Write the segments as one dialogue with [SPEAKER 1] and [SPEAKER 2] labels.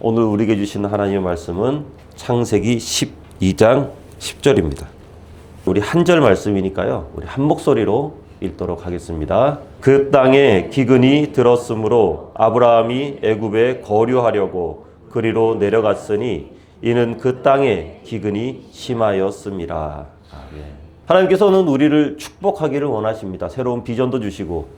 [SPEAKER 1] 오늘 우리에게 주시는 하나님의 말씀은 창세기 12장 10절입니다. 우리 한 절 말씀이니까요. 우리 한 목소리로 읽도록 하겠습니다. 그 땅에 기근이 들었으므로 아브라함이 애굽에 거류하려고 그리로 내려갔으니 이는 그 땅에 기근이 심하였음이라. 하나님께서는 우리를 축복하기를 원하십니다. 새로운 비전도 주시고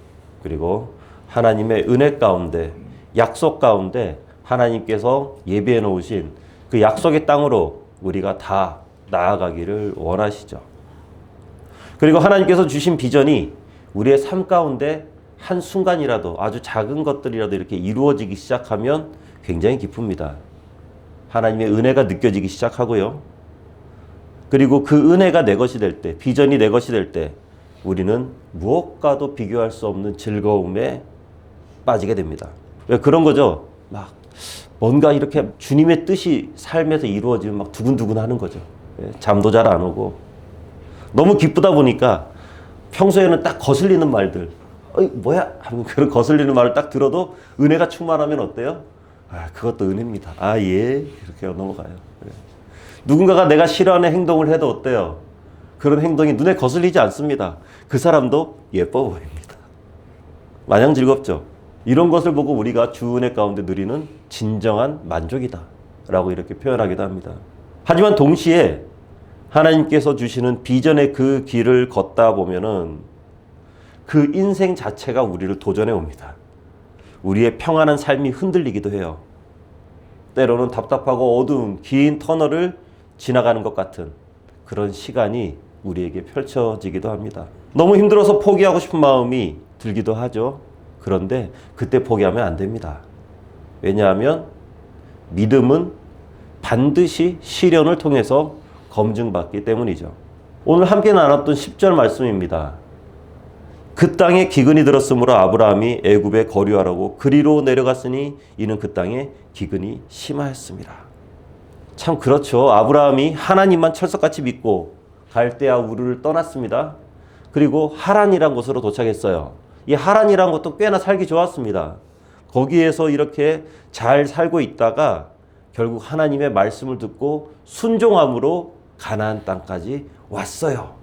[SPEAKER 1] 그리고 하나님의 은혜 가운데 약속 가운데 하나님께서 예비해 놓으신 그 약속의 땅으로 우리가 다 나아가기를 원하시죠. 그리고 하나님께서 주신 비전이 우리의 삶 가운데 한순간이라도 아주 작은 것들이라도 이렇게 이루어지기 시작하면 굉장히 기쁩니다. 하나님의 은혜가 느껴지기 시작하고요. 그리고 그 은혜가 내 것이 될 때, 비전이 내 것이 될 때 우리는 무엇과도 비교할 수 없는 즐거움에 빠지게 됩니다. 왜 그런 거죠? 막 뭔가 이렇게 주님의 뜻이 삶에서 이루어지면 막 두근두근 하는 거죠. 잠도 잘 안 오고 너무 기쁘다 보니까 평소에는 딱 거슬리는 말들 뭐야? 하면 그런 거슬리는 말을 딱 들어도 은혜가 충만하면 어때요? 그것도 은혜입니다. 예 이렇게 넘어가요. 누군가가 내가 싫어하는 행동을 해도 어때요? 그런 행동이 눈에 거슬리지 않습니다. 그 사람도 예뻐 보입니다. 마냥 즐겁죠. 이런 것을 보고 우리가 주 은혜 가운데 누리는 진정한 만족이다 라고 이렇게 표현하기도 합니다. 하지만 동시에 하나님께서 주시는 비전의 그 길을 걷다 보면은 그 인생 자체가 우리를 도전해 옵니다. 우리의 평안한 삶이 흔들리기도 해요. 때로는 답답하고 어두운 긴 터널을 지나가는 것 같은 그런 시간이 우리에게 펼쳐지기도 합니다. 너무 힘들어서 포기하고 싶은 마음이 들기도 하죠. 그런데 그때 포기하면 안 됩니다. 왜냐하면 믿음은 반드시 시련을 통해서 검증받기 때문이죠. 오늘 함께 나눴던 10절 말씀입니다. 그 땅에 기근이 들었으므로 아브라함이 애굽에 거류하라고 그리로 내려갔으니 이는 그 땅에 기근이 심하였습니다. 참 그렇죠. 아브라함이 하나님만 철석같이 믿고 갈대아 우르를 떠났습니다. 그리고 하란이란 곳으로 도착했어요. 이 하란이란 곳도 꽤나 살기 좋았습니다. 거기에서 이렇게 잘 살고 있다가 결국 하나님의 말씀을 듣고 순종함으로 가나안 땅까지 왔어요.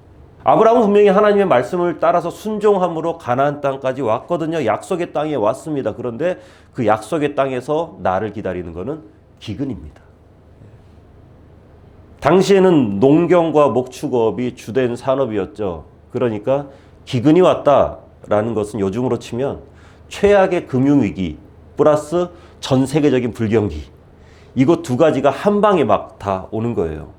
[SPEAKER 1] 아브라함은 분명히 하나님의 말씀을 따라서 순종함으로 가나안 땅까지 왔거든요. 약속의 땅에 왔습니다. 그런데 그 약속의 땅에서 나를 기다리는 것은 기근입니다. 당시에는 농경과 목축업이 주된 산업이었죠. 그러니까 기근이 왔다라는 것은 요즘으로 치면 최악의 금융위기 플러스 전 세계적인 불경기, 이거 두 가지가 한 방에 막 다 오는 거예요.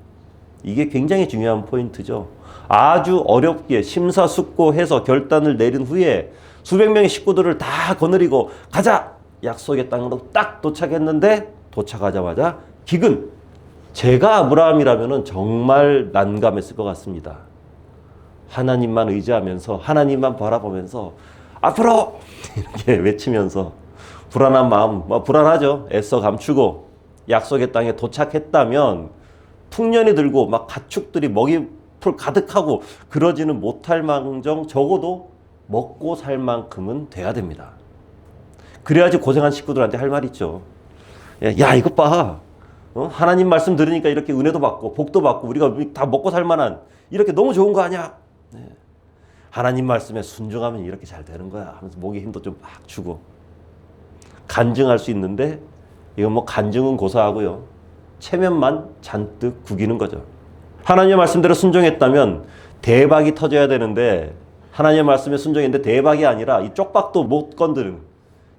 [SPEAKER 1] 이게 굉장히 중요한 포인트죠. 아주 어렵게 심사숙고해서 결단을 내린 후에 수백 명의 식구들을 다 거느리고 가자! 약속의 땅으로 딱 도착했는데 도착하자마자 기근! 제가 아브라함이라면 정말 난감했을 것 같습니다. 하나님만 의지하면서 하나님만 바라보면서 앞으로! 이렇게 외치면서 불안한 마음, 불안하죠. 애써 감추고 약속의 땅에 도착했다면 풍년이 들고 막 가축들이 먹이풀 가득하고 그러지는 못할 망정 적어도 먹고 살 만큼은 돼야 됩니다. 그래야지 고생한 식구들한테 할 말 있죠. 야 이것 봐. 하나님 말씀 들으니까 이렇게 은혜도 받고 복도 받고 우리가 다 먹고 살 만한 이렇게 너무 좋은 거 아니야? 하나님 말씀에 순종하면 이렇게 잘 되는 거야 하면서 목에 힘도 좀 막 주고 간증할 수 있는데 이건 간증은 고사하고요. 체면만 잔뜩 구기는 거죠. 하나님의 말씀대로 순종했다면 대박이 터져야 되는데 하나님의 말씀에 순종했는데 대박이 아니라 이 쪽박도 못 건드는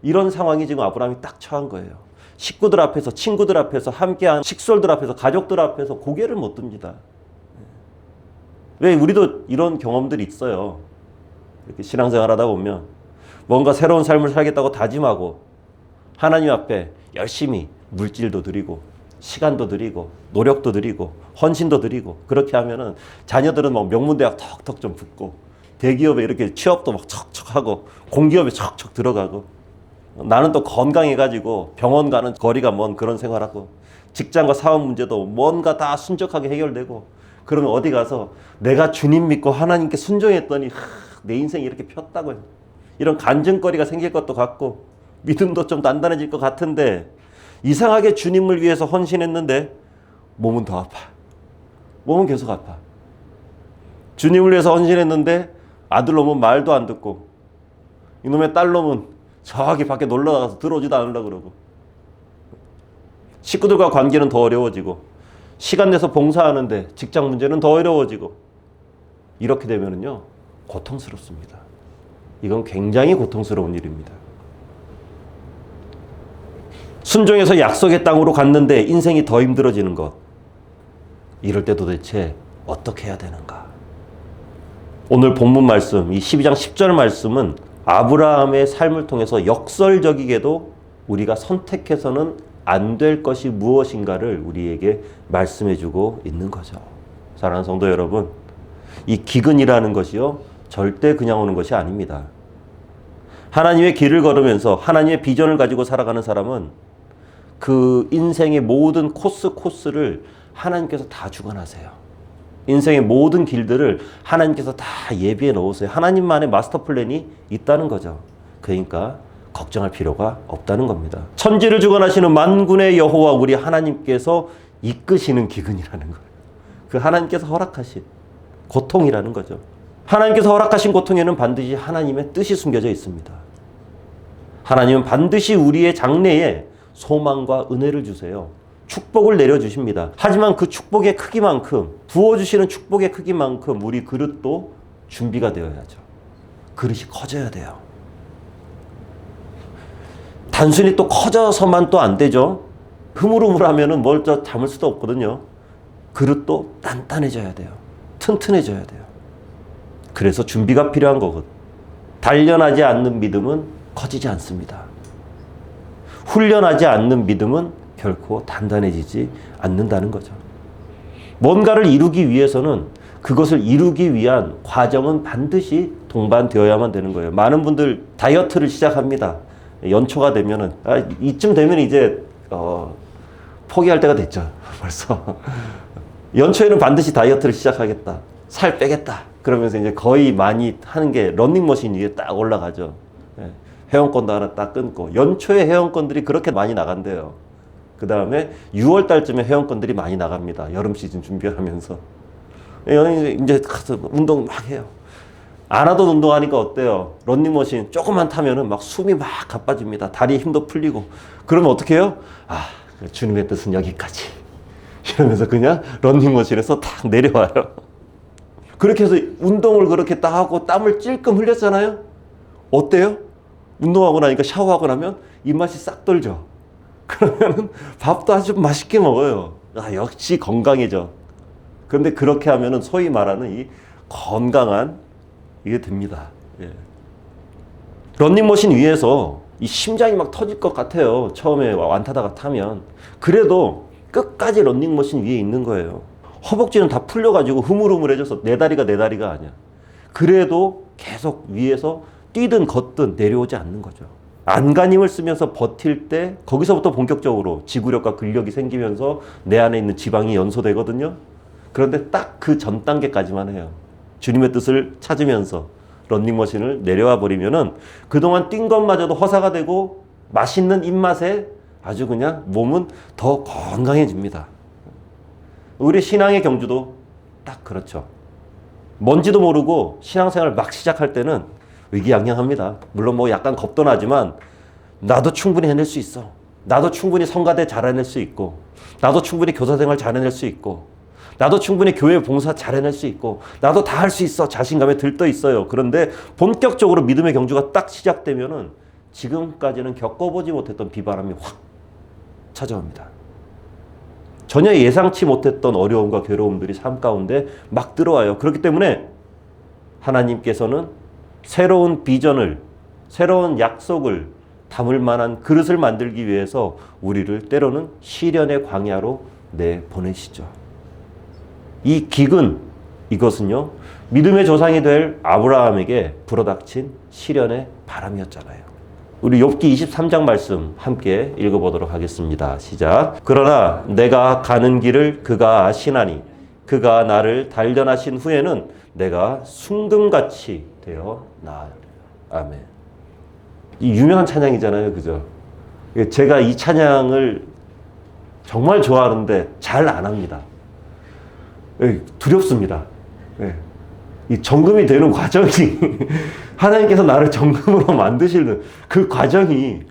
[SPEAKER 1] 이런 상황이 지금 아브라함이 딱 처한 거예요. 식구들 앞에서, 친구들 앞에서, 함께한 식솔들 앞에서, 가족들 앞에서 고개를 못 듭니다. 왜 우리도 이런 경험들이 있어요. 이렇게 신앙생활 하다 보면 뭔가 새로운 삶을 살겠다고 다짐하고 하나님 앞에 열심히 물질도 드리고 시간도 드리고 노력도 드리고 헌신도 드리고 그렇게 하면은 자녀들은 막 명문대학 턱턱 좀 붙고 대기업에 이렇게 취업도 막 척척하고 공기업에 척척 들어가고 나는 또 건강해가지고 병원 가는 거리가 먼 그런 생활하고 직장과 사업 문제도 뭔가 다 순적하게 해결되고 그러면 어디 가서 내가 주님 믿고 하나님께 순종했더니 내 인생이 이렇게 폈다고 이런 간증거리가 생길 것도 같고 믿음도 좀 단단해질 것 같은데 이상하게 주님을 위해서 헌신했는데 몸은 더 아파. 몸은 계속 아파. 주님을 위해서 헌신했는데 아들놈은 말도 안 듣고 이놈의 딸놈은 저기 밖에 놀러 나가서 들어오지도 않으려고 그러고 식구들과 관계는 더 어려워지고 시간 내서 봉사하는데 직장 문제는 더 어려워지고 이렇게 되면은요 고통스럽습니다. 이건 굉장히 고통스러운 일입니다. 순종해서 약속의 땅으로 갔는데 인생이 더 힘들어지는 것. 이럴 때 도대체 어떻게 해야 되는가? 오늘 본문 말씀, 이 12장 10절 말씀은 아브라함의 삶을 통해서 역설적이게도 우리가 선택해서는 안 될 것이 무엇인가를 우리에게 말씀해주고 있는 거죠. 사랑하는 성도 여러분, 이 기근이라는 것이요 절대 그냥 오는 것이 아닙니다. 하나님의 길을 걸으면서 하나님의 비전을 가지고 살아가는 사람은 그 인생의 모든 코스를 하나님께서 다 주관하세요. 인생의 모든 길들을 하나님께서 다 예비해 놓으세요. 하나님만의 마스터 플랜이 있다는 거죠. 그러니까 걱정할 필요가 없다는 겁니다. 천지를 주관하시는 만군의 여호와 우리 하나님께서 이끄시는 기근이라는 거예요. 그 하나님께서 허락하신 고통이라는 거죠. 하나님께서 허락하신 고통에는 반드시 하나님의 뜻이 숨겨져 있습니다. 하나님은 반드시 우리의 장래에 소망과 은혜를 주세요. 축복을 내려주십니다. 하지만 그 축복의 크기만큼, 부어주시는 축복의 크기만큼 우리 그릇도 준비가 되어야죠. 그릇이 커져야 돼요. 단순히 또 커져서만 또 안 되죠. 흐물흐물하면은 뭘 저 담을 수도 없거든요. 그릇도 단단해져야 돼요. 튼튼해져야 돼요. 그래서 준비가 필요한 거거든. 단련하지 않는 믿음은 커지지 않습니다. 훈련하지 않는 믿음은 결코 단단해지지 않는다는 거죠. 뭔가를 이루기 위해서는 그것을 이루기 위한 과정은 반드시 동반되어야만 되는 거예요. 많은 분들 다이어트를 시작합니다. 연초가 되면은 이쯤 되면 이제 포기할 때가 됐죠. 벌써 연초에는 반드시 다이어트를 시작하겠다. 살 빼겠다. 그러면서 이제 거의 많이 하는 게 러닝머신 위에 딱 올라가죠. 회원권도 하나 딱 끊고 연초에 회원권들이 그렇게 많이 나간대요. 그 다음에 6월 달쯤에 회원권들이 많이 나갑니다. 여름 시즌 준비하면서 이제 가서 운동 막 해요. 안 하던 운동하니까 어때요? 러닝머신 조금만 타면은 막 숨이 막 가빠집니다. 다리에 힘도 풀리고. 그러면 어떻게 해요? 주님의 뜻은 여기까지. 이러면서 그냥 러닝머신에서 탁 내려와요. 그렇게 해서 운동을 그렇게 딱 하고 땀을 찔끔 흘렸잖아요? 어때요? 운동하고 나니까 샤워하고 나면 입맛이 싹 돌죠. 그러면은 밥도 아주 맛있게 먹어요. 역시 건강해져. 그런데 그렇게 하면은 소위 말하는 이 건강한 이게 됩니다. 예. 런닝머신 위에서 이 심장이 막 터질 것 같아요. 처음에 완타다가 타면. 그래도 끝까지 런닝머신 위에 있는 거예요. 허벅지는 다 풀려가지고 흐물흐물해져서 내 다리가 아니야. 그래도 계속 위에서 뛰든 걷든 내려오지 않는 거죠. 안간힘을 쓰면서 버틸 때 거기서부터 본격적으로 지구력과 근력이 생기면서 내 안에 있는 지방이 연소되거든요. 그런데 딱 그 전 단계까지만 해요. 주님의 뜻을 찾으면서 런닝머신을 내려와 버리면은 그동안 뛴 것마저도 허사가 되고 맛있는 입맛에 아주 그냥 몸은 더 건강해집니다. 우리 신앙의 경주도 딱 그렇죠. 뭔지도 모르고 신앙생활을 막 시작할 때는 의기양양합니다. 물론 뭐 약간 겁도 나지만 나도 충분히 해낼 수 있어. 나도 충분히 성가대 잘 해낼 수 있고 나도 충분히 교사생활 잘 해낼 수 있고 나도 충분히 교회 봉사 잘 해낼 수 있고 나도 다 할 수 있어. 자신감에 들떠 있어요. 그런데 본격적으로 믿음의 경주가 딱 시작되면은 지금까지는 겪어보지 못했던 비바람이 확 찾아옵니다. 전혀 예상치 못했던 어려움과 괴로움들이 삶 가운데 막 들어와요. 그렇기 때문에 하나님께서는 새로운 비전을, 새로운 약속을 담을 만한 그릇을 만들기 위해서 우리를 때로는 시련의 광야로 내보내시죠. 이 기근, 이것은요, 믿음의 조상이 될 아브라함에게 불어닥친 시련의 바람이었잖아요. 우리 욥기 23장 말씀 함께 읽어보도록 하겠습니다. 시작. 그러나 내가 가는 길을 그가 아시나니 그가 나를 단련하신 후에는 내가 순금같이 되어 나으리라. 아멘. 이 유명한 찬양이잖아요. 그죠? 제가 이 찬양을 정말 좋아하는데 잘 안 합니다. 두렵습니다. 이 정금이 되는 과정이 하나님께서 나를 정금으로 만드시는 그 과정이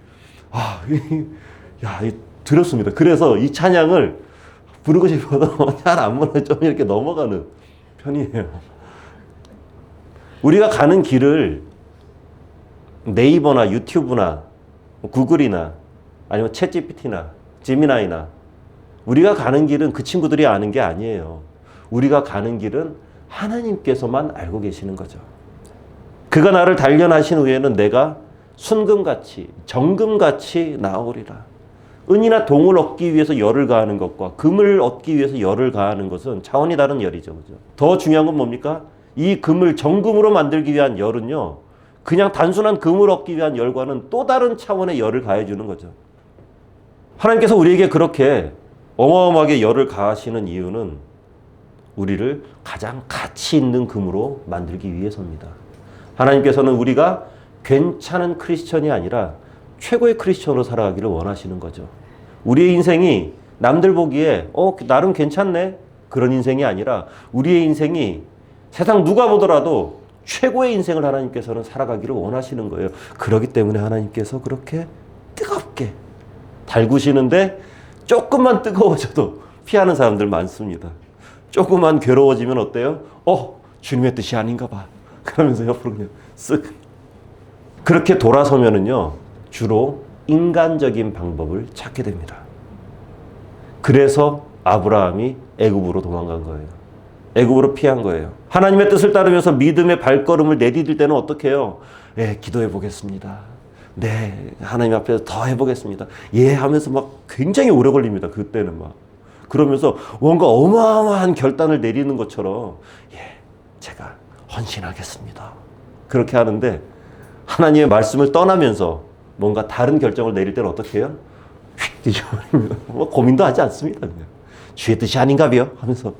[SPEAKER 1] 두렵습니다. 그래서 이 찬양을 부르고 싶어도 잘 안 부르고 좀 이렇게 넘어가는 편이에요. 우리가 가는 길을 네이버나 유튜브나 구글이나 아니면 챗GPT나 제미나이나 우리가 가는 길은 그 친구들이 아는 게 아니에요. 우리가 가는 길은 하나님께서만 알고 계시는 거죠. 그가 나를 단련하신 후에는 내가 순금같이 정금같이 나아오리라. 은이나 동을 얻기 위해서 열을 가하는 것과 금을 얻기 위해서 열을 가하는 것은 차원이 다른 열이죠. 그죠? 더 중요한 건 뭡니까? 이 금을 정금으로 만들기 위한 열은요, 그냥 단순한 금을 얻기 위한 열과는 또 다른 차원의 열을 가해주는 거죠. 하나님께서 우리에게 그렇게 어마어마하게 열을 가하시는 이유는 우리를 가장 가치 있는 금으로 만들기 위해서입니다. 하나님께서는 우리가 괜찮은 크리스천이 아니라 최고의 크리스천으로 살아가기를 원하시는 거죠. 우리의 인생이 남들 보기에 나름 괜찮네 그런 인생이 아니라 우리의 인생이 세상 누가 보더라도 최고의 인생을 하나님께서는 살아가기를 원하시는 거예요. 그렇기 때문에 하나님께서 그렇게 뜨겁게 달구시는데 조금만 뜨거워져도 피하는 사람들 많습니다. 조금만 괴로워지면 어때요? 주님의 뜻이 아닌가 봐. 그러면서 옆으로 그냥 쓱. 그렇게 돌아서면은요, 주로 인간적인 방법을 찾게 됩니다. 그래서 아브라함이 애굽으로 도망간 거예요. 애굽으로 피한 거예요. 하나님의 뜻을 따르면서 믿음의 발걸음을 내디딜 때는 어떻게 해요? 기도해 보겠습니다. 네, 하나님 앞에서 더 해보겠습니다. 하면서 막 굉장히 오래 걸립니다. 그때는 막. 그러면서 뭔가 어마어마한 결단을 내리는 것처럼 제가 헌신하겠습니다. 그렇게 하는데 하나님의 말씀을 떠나면서 뭔가 다른 결정을 내릴 때는 어떻게 해요? 휙 뒤져버립니다. 고민도 하지 않습니다. 그냥. 주의 뜻이 아닌가비요? 하면서.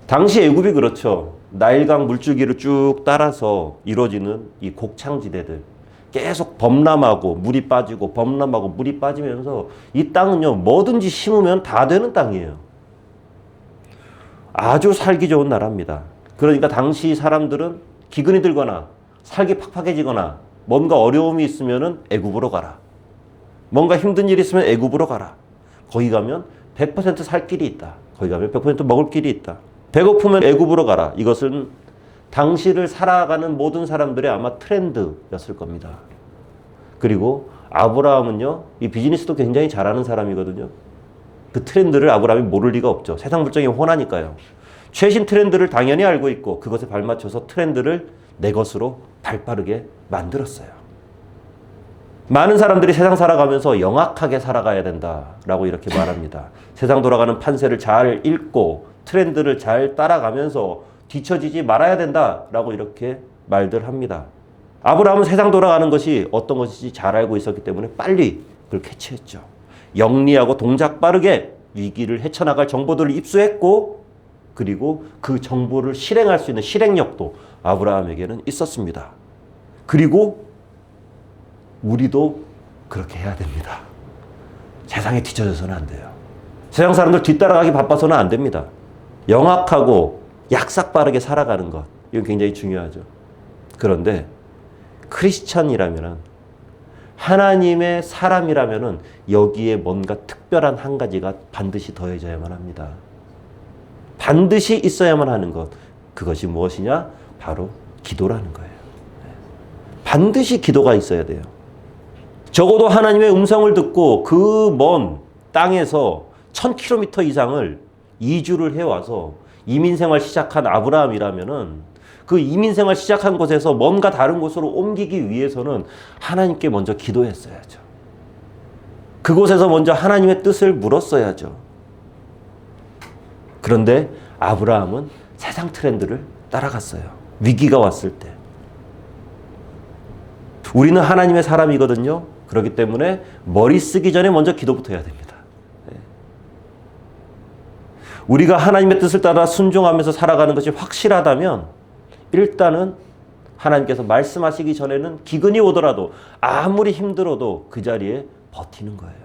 [SPEAKER 1] 당시 애굽이 그렇죠. 나일강 물줄기를 쭉 따라서 이루어지는 이 곡창지대들. 계속 범람하고 물이 빠지고 범람하고 물이 빠지면서 이 땅은요, 뭐든지 심으면 다 되는 땅이에요. 아주 살기 좋은 나라입니다. 그러니까 당시 사람들은 기근이 들거나 살기 팍팍해지거나 뭔가 어려움이 있으면은 애굽으로 가라. 뭔가 힘든 일이 있으면 애굽으로 가라. 거기 가면 100% 살 길이 있다. 거기 가면 100% 먹을 길이 있다. 배고프면 애굽으로 가라. 이것은 당시를 살아가는 모든 사람들의 아마 트렌드였을 겁니다. 그리고 아브라함은요, 이 비즈니스도 굉장히 잘하는 사람이거든요. 그 트렌드를 아브라함이 모를 리가 없죠. 세상 물정이 훤하니까요. 최신 트렌드를 당연히 알고 있고 그것에 발맞춰서 트렌드를 내 것으로 발빠르게 만들었어요. 많은 사람들이 세상 살아가면서 영악하게 살아가야 된다라고 이렇게 말합니다. 세상 돌아가는 판세를 잘 읽고 트렌드를 잘 따라가면서 뒤처지지 말아야 된다라고 이렇게 말들 합니다. 아브라함은 세상 돌아가는 것이 어떤 것인지 잘 알고 있었기 때문에 빨리 그걸 캐치했죠. 영리하고 동작 빠르게 위기를 헤쳐나갈 정보들을 입수했고 그리고 그 정보를 실행할 수 있는 실행력도 아브라함에게는 있었습니다. 그리고 우리도 그렇게 해야 됩니다. 세상에 뒤처져서는 안 돼요. 세상 사람들 뒤따라가기 바빠서는 안 됩니다. 영악하고 약삭 빠르게 살아가는 것, 이건 굉장히 중요하죠. 그런데 크리스찬이라면, 하나님의 사람이라면 여기에 뭔가 특별한 한 가지가 반드시 더해져야만 합니다. 반드시 있어야만 하는 것, 그것이 무엇이냐? 바로 기도라는 거예요. 반드시 기도가 있어야 돼요. 적어도 하나님의 음성을 듣고 그 먼 땅에서 1000km 이상을 이주를 해와서 이민생활 시작한 아브라함이라면은 그 이민생활 시작한 곳에서 뭔가 다른 곳으로 옮기기 위해서는 하나님께 먼저 기도했어야죠. 그곳에서 먼저 하나님의 뜻을 물었어야죠. 그런데 아브라함은 세상 트렌드를 따라갔어요. 위기가 왔을 때. 우리는 하나님의 사람이거든요. 그렇기 때문에 머리 쓰기 전에 먼저 기도부터 해야 됩니다. 우리가 하나님의 뜻을 따라 순종하면서 살아가는 것이 확실하다면 일단은 하나님께서 말씀하시기 전에는 기근이 오더라도 아무리 힘들어도 그 자리에 버티는 거예요.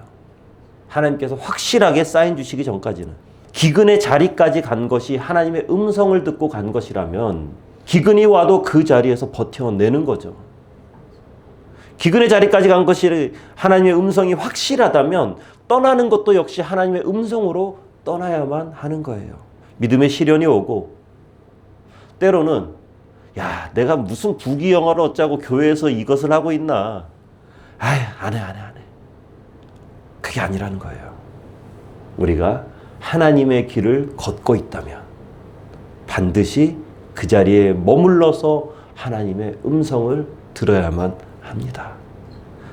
[SPEAKER 1] 하나님께서 확실하게 사인 주시기 전까지는. 기근의 자리까지 간 것이 하나님의 음성을 듣고 간 것이라면 기근이 와도 그 자리에서 버텨내는 거죠. 기근의 자리까지 간 것이 하나님의 음성이 확실하다면 떠나는 것도 역시 하나님의 음성으로 떠나야만 하는 거예요. 믿음의 시련이 오고 때로는 야, 내가 무슨 부귀영화를 얻자고 교회에서 이것을 하고 있나. 아이, 안 해. 그게 아니라는 거예요. 우리가 하나님의 길을 걷고 있다면 반드시 그 자리에 머물러서 하나님의 음성을 들어야만 합니다.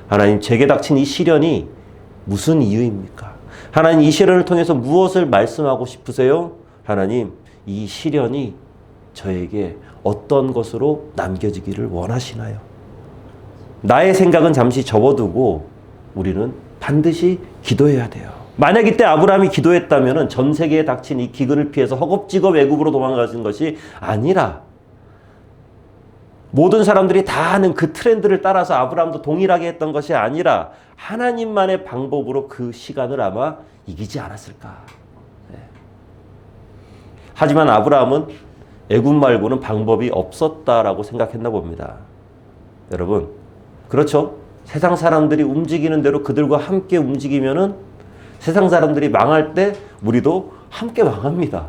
[SPEAKER 1] 하나님, 제게 닥친 이 시련이 무슨 이유입니까? 하나님, 이 시련을 통해서 무엇을 말씀하고 싶으세요? 하나님, 이 시련이 저에게 어떤 것으로 남겨지기를 원하시나요? 나의 생각은 잠시 접어두고 우리는 반드시 기도해야 돼요. 만약 이때 아브라함이 기도했다면 전 세계에 닥친 이 기근을 피해서 허겁지겁 애굽으로 도망가신 것이 아니라 모든 사람들이 다 하는 그 트렌드를 따라서 아브라함도 동일하게 했던 것이 아니라 하나님만의 방법으로 그 시간을 아마 이기지 않았을까. 하지만 아브라함은 애굽 말고는 방법이 없었다라고 생각했나 봅니다. 여러분, 그렇죠? 세상 사람들이 움직이는 대로 그들과 함께 움직이면은 세상 사람들이 망할 때 우리도 함께 망합니다.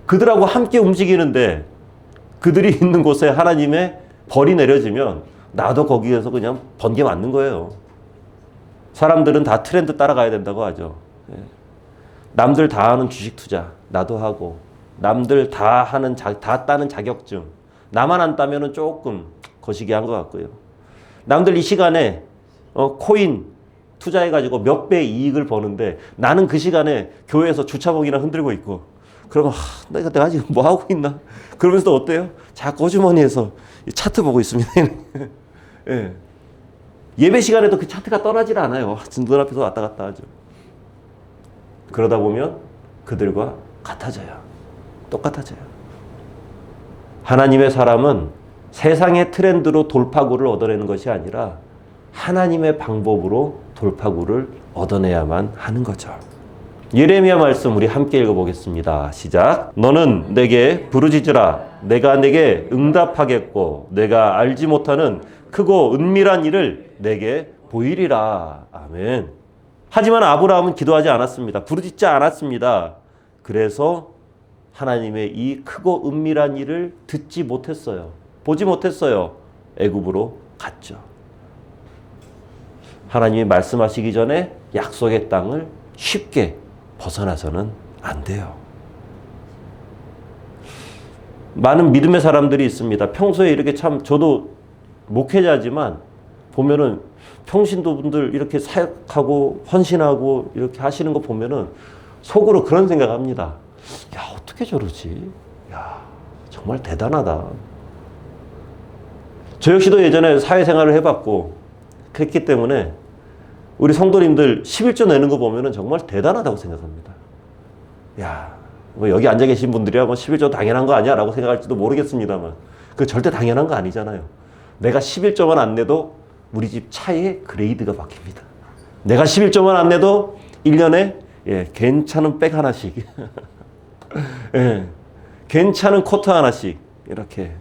[SPEAKER 1] 그들하고 함께 움직이는데 그들이 있는 곳에 하나님의 벌이 내려지면 나도 거기에서 그냥 번개 맞는 거예요. 사람들은 다 트렌드 따라가야 된다고 하죠. 남들 다 하는 주식 투자 나도 하고, 남들 다 하는 다 따는 자격증 나만 안 따면은 조금 거시기한 것 같고요. 남들 이 시간에 코인 투자해가지고 몇 배 이익을 버는데 나는 그 시간에 교회에서 주차복이나 흔들고 있고, 그러면 내가 지금 뭐 하고 있나? 그러면서 어때요? 자꾸 호주머니에서 차트 보고 있습니다. 예. 예배 시간에도 그 차트가 떠나질 않아요. 눈앞에서 왔다 갔다 하죠. 그러다 보면 그들과 같아져요. 똑같아져요. 하나님의 사람은 세상의 트렌드로 돌파구를 얻어내는 것이 아니라 하나님의 방법으로 돌파구를 얻어내야만 하는 거죠. 예레미야 말씀 우리 함께 읽어보겠습니다. 시작. 너는 내게 부르짖으라. 내가 내게 응답하겠고 내가 알지 못하는 크고 은밀한 일을 내게 보이리라. 아멘. 하지만 아브라함은 기도하지 않았습니다. 부르짖지 않았습니다. 그래서 하나님의 이 크고 은밀한 일을 듣지 못했어요. 보지 못했어요. 애굽으로 갔죠. 하나님이 말씀하시기 전에 약속의 땅을 쉽게 벗어나서는 안 돼요. 많은 믿음의 사람들이 있습니다. 평소에 이렇게 참 저도 목회자지만 보면은 평신도분들 이렇게 사역하고 헌신하고 이렇게 하시는 거 보면은 속으로 그런 생각합니다. 야, 어떻게 저러지? 야, 정말 대단하다. 저 역시도 예전에 사회생활을 해봤고 그랬기 때문에 우리 성도님들 11조 내는 거 보면은 정말 대단하다고 생각합니다. 야, 뭐 여기 앉아 계신 분들이야 뭐 11조 당연한 거 아니야? 라고 생각할지도 모르겠습니다만 그 절대 당연한 거 아니잖아요. 내가 11조만 안 내도 우리 집 차에 그레이드가 바뀝니다. 내가 11조만 안 내도 1년에 괜찮은 백 하나씩 괜찮은 코트 하나씩 이렇게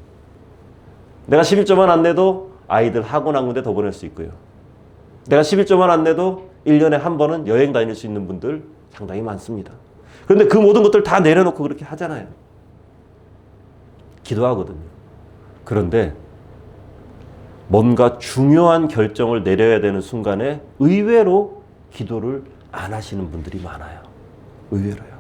[SPEAKER 1] 내가 11조만 안 내도 아이들 학원 한 군데 더 보낼 수 있고요. 내가 11조만 안 내도 1년에 한 번은 여행 다닐 수 있는 분들 상당히 많습니다. 그런데 그 모든 것들 다 내려놓고 그렇게 하잖아요. 기도하거든요. 그런데 뭔가 중요한 결정을 내려야 되는 순간에 의외로 기도를 안 하시는 분들이 많아요. 의외로요.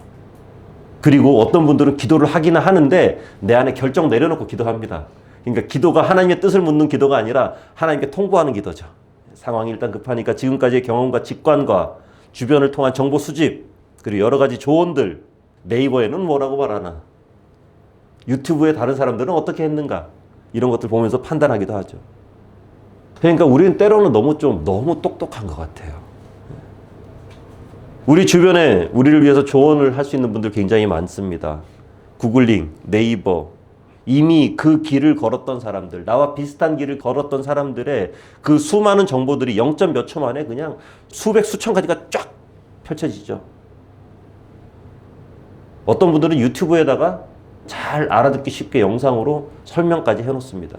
[SPEAKER 1] 그리고 어떤 분들은 기도를 하기는 하는데 내 안에 결정 내려놓고 기도합니다. 그러니까 기도가 하나님의 뜻을 묻는 기도가 아니라 하나님께 통보하는 기도죠. 상황이 일단 급하니까 지금까지의 경험과 직관과 주변을 통한 정보 수집, 그리고 여러 가지 조언들, 네이버에는 뭐라고 말하나, 유튜브에 다른 사람들은 어떻게 했는가, 이런 것들 보면서 판단하기도 하죠. 그러니까 우리는 때로는 너무 똑똑한 것 같아요. 우리 주변에 우리를 위해서 조언을 할 수 있는 분들 굉장히 많습니다. 구글링, 네이버, 이미 그 길을 걸었던 사람들, 나와 비슷한 길을 걸었던 사람들의 그 수많은 정보들이 0점 몇 초 만에 그냥 수백 수천 가지가 쫙 펼쳐지죠. 어떤 분들은 유튜브에다가 잘 알아듣기 쉽게 영상으로 설명까지 해놓습니다.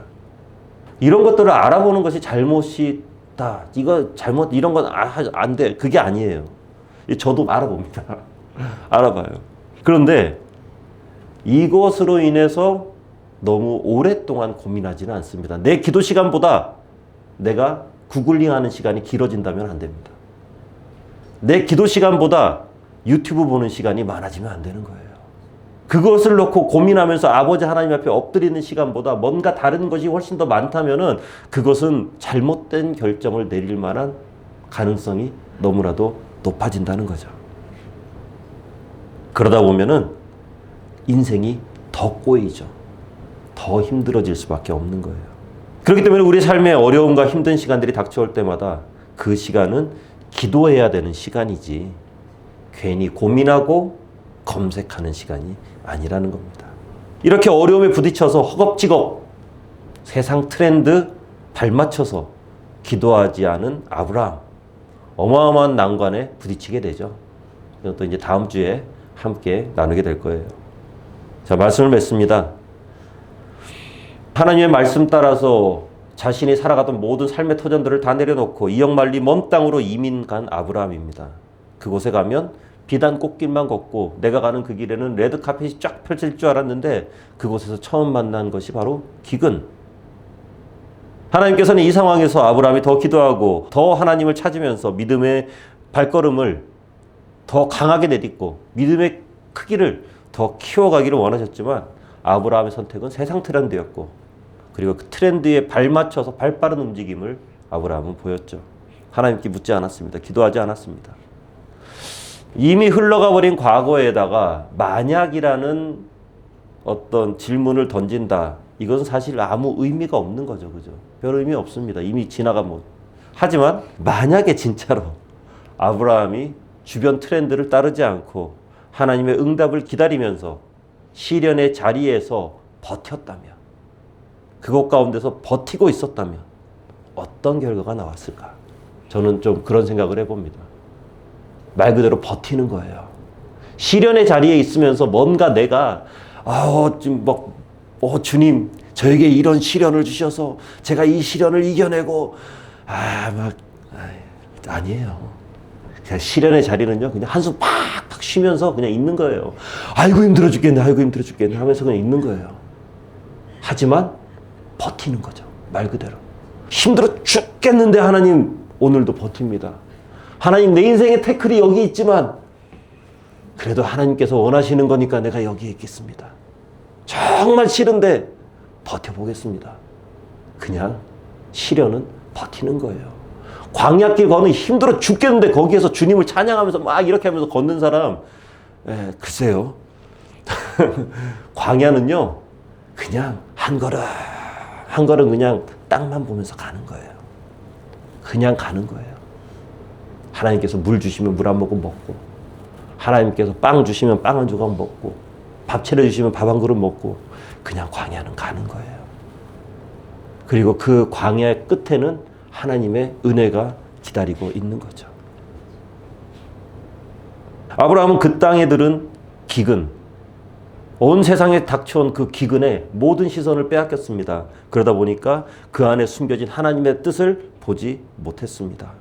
[SPEAKER 1] 이런 것들을 알아보는 것이 잘못이다. 이거 잘못, 이런 건 안 돼. 그게 아니에요. 저도 알아봅니다. 알아봐요. 그런데 이것으로 인해서 너무 오랫동안 고민하지는 않습니다. 내 기도 시간보다 내가 구글링 하는 시간이 길어진다면 안 됩니다. 내 기도 시간보다 유튜브 보는 시간이 많아지면 안 되는 거예요. 그것을 놓고 고민하면서 아버지 하나님 앞에 엎드리는 시간보다 뭔가 다른 것이 훨씬 더 많다면은 그것은 잘못된 결정을 내릴 만한 가능성이 너무나도 높아진다는 거죠. 그러다 보면은 인생이 더 꼬이죠. 더 힘들어질 수밖에 없는 거예요. 그렇기 때문에 우리 삶에 어려움과 힘든 시간들이 닥쳐올 때마다 그 시간은 기도해야 되는 시간이지 괜히 고민하고 검색하는 시간이 아니라는 겁니다. 이렇게 어려움에 부딪혀서 허겁지겁 세상 트렌드 발맞춰서 기도하지 않은 아브라함, 어마어마한 난관에 부딪히게 되죠. 이것도 이제 다음 주에 함께 나누게 될 거예요. 자, 말씀을 맺습니다. 하나님의 말씀 따라서 자신이 살아가던 모든 삶의 터전들을 다 내려놓고 이역만리 먼 땅으로 이민 간 아브라함입니다. 그곳에 가면 비단 꽃길만 걷고 내가 가는 그 길에는 레드카펫이 쫙 펼쳐질 줄 알았는데 그곳에서 처음 만난 것이 바로 기근. 하나님께서는 이 상황에서 아브라함이 더 기도하고 더 하나님을 찾으면서 믿음의 발걸음을 더 강하게 내딛고 믿음의 크기를 더 키워가기를 원하셨지만 아브라함의 선택은 세상 트렌드였고 그리고 그 트렌드에 발맞춰서 발빠른 움직임을 아브라함은 보였죠. 하나님께 묻지 않았습니다. 기도하지 않았습니다. 이미 흘러가 버린 과거에다가 만약이라는 어떤 질문을 던진다. 이것은 사실 아무 의미가 없는 거죠. 그죠? 별 의미 없습니다. 이미 지나간 것. 하지만 만약에 진짜로 아브라함이 주변 트렌드를 따르지 않고 하나님의 응답을 기다리면서 시련의 자리에서 버텼다면, 그것 가운데서 버티고 있었다면 어떤 결과가 나왔을까? 저는 좀 그런 생각을 해봅니다. 말 그대로 버티는 거예요. 시련의 자리에 있으면서 뭔가 내가 지금 주님 저에게 이런 시련을 주셔서 제가 이 시련을 이겨내고 아니에요. 그냥 시련의 자리는요, 그냥 한숨 팍팍 쉬면서 그냥 있는 거예요. 아이고 힘들어 죽겠네, 아이고 힘들어 죽겠네 하면서 그냥 있는 거예요. 하지만 버티는 거죠. 말 그대로. 힘들어 죽겠는데 하나님 오늘도 버팁니다. 하나님 내 인생의 태클이 여기 있지만 그래도 하나님께서 원하시는 거니까 내가 여기에 있겠습니다. 정말 싫은데 버텨보겠습니다. 그냥 시련은 버티는 거예요. 광야길 거는 힘들어 죽겠는데 거기에서 주님을 찬양하면서 막 이렇게 하면서 걷는 사람, 글쎄요. 광야는요, 그냥 한 걸음 한 걸음 그냥 땅만 보면서 가는 거예요. 그냥 가는 거예요. 하나님께서 물 주시면 물 한 모금 먹고, 하나님께서 빵 주시면 빵 한 조각 먹고, 밥 차려주시면 밥 한 그릇 먹고, 그냥 광야는 가는 거예요. 그리고 그 광야의 끝에는 하나님의 은혜가 기다리고 있는 거죠. 아브라함은 그 땅에 들은 기근, 온 세상에 닥쳐온 그 기근에 모든 시선을 빼앗겼습니다. 그러다 보니까 그 안에 숨겨진 하나님의 뜻을 보지 못했습니다.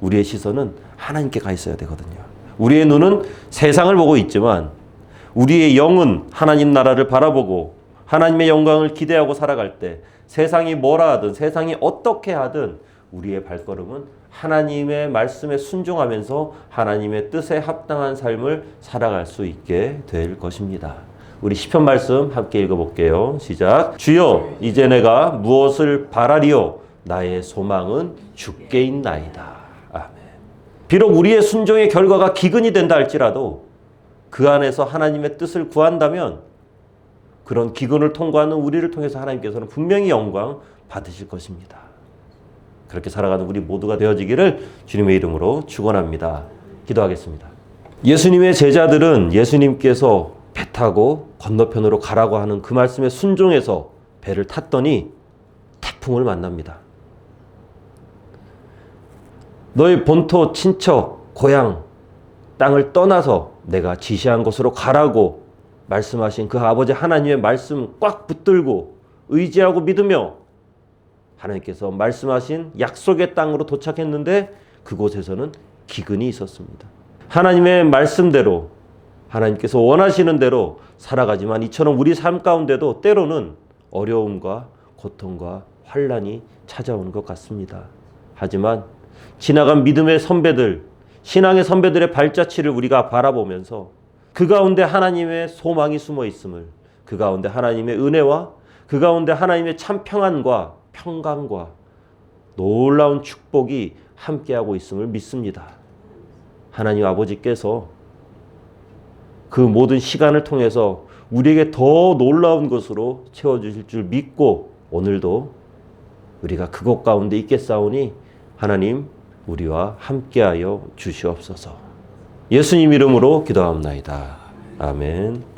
[SPEAKER 1] 우리의 시선은 하나님께 가 있어야 되거든요. 우리의 눈은 세상을 보고 있지만 우리의 영은 하나님 나라를 바라보고 하나님의 영광을 기대하고 살아갈 때 세상이 뭐라 하든 세상이 어떻게 하든 우리의 발걸음은 하나님의 말씀에 순종하면서 하나님의 뜻에 합당한 삶을 살아갈 수 있게 될 것입니다. 우리 시편 말씀 함께 읽어볼게요. 시작. 주여 이제 내가 무엇을 바라리요? 나의 소망은 주께 있나이다. 아멘. 비록 우리의 순종의 결과가 기근이 된다 할지라도 그 안에서 하나님의 뜻을 구한다면 그런 기근을 통과하는 우리를 통해서 하나님께서는 분명히 영광 받으실 것입니다. 그렇게 살아가는 우리 모두가 되어지기를 주님의 이름으로 축원합니다. 기도하겠습니다. 예수님의 제자들은 예수님께서 배 타고 건너편으로 가라고 하는 그 말씀에 순종해서 배를 탔더니 태풍을 만납니다. 너희 본토, 친척, 고향 땅을 떠나서 내가 지시한 곳으로 가라고 말씀하신 그 아버지 하나님의 말씀 꽉 붙들고 의지하고 믿으며 하나님께서 말씀하신 약속의 땅으로 도착했는데 그곳에서는 기근이 있었습니다. 하나님의 말씀대로 하나님께서 원하시는 대로 살아가지만 이처럼 우리 삶 가운데도 때로는 어려움과 고통과 환난이 찾아오는 것 같습니다. 하지만 지나간 믿음의 선배들, 신앙의 선배들의 발자취를 우리가 바라보면서 그 가운데 하나님의 소망이 숨어 있음을, 그 가운데 하나님의 은혜와 그 가운데 하나님의 참 평안과 평강과 놀라운 축복이 함께하고 있음을 믿습니다. 하나님 아버지께서 그 모든 시간을 통해서 우리에게 더 놀라운 것으로 채워주실 줄 믿고 오늘도 우리가 그곳 가운데 있겠사오니 하나님 우리와 함께하여 주시옵소서. 예수님 이름으로 기도합나이다. 아멘.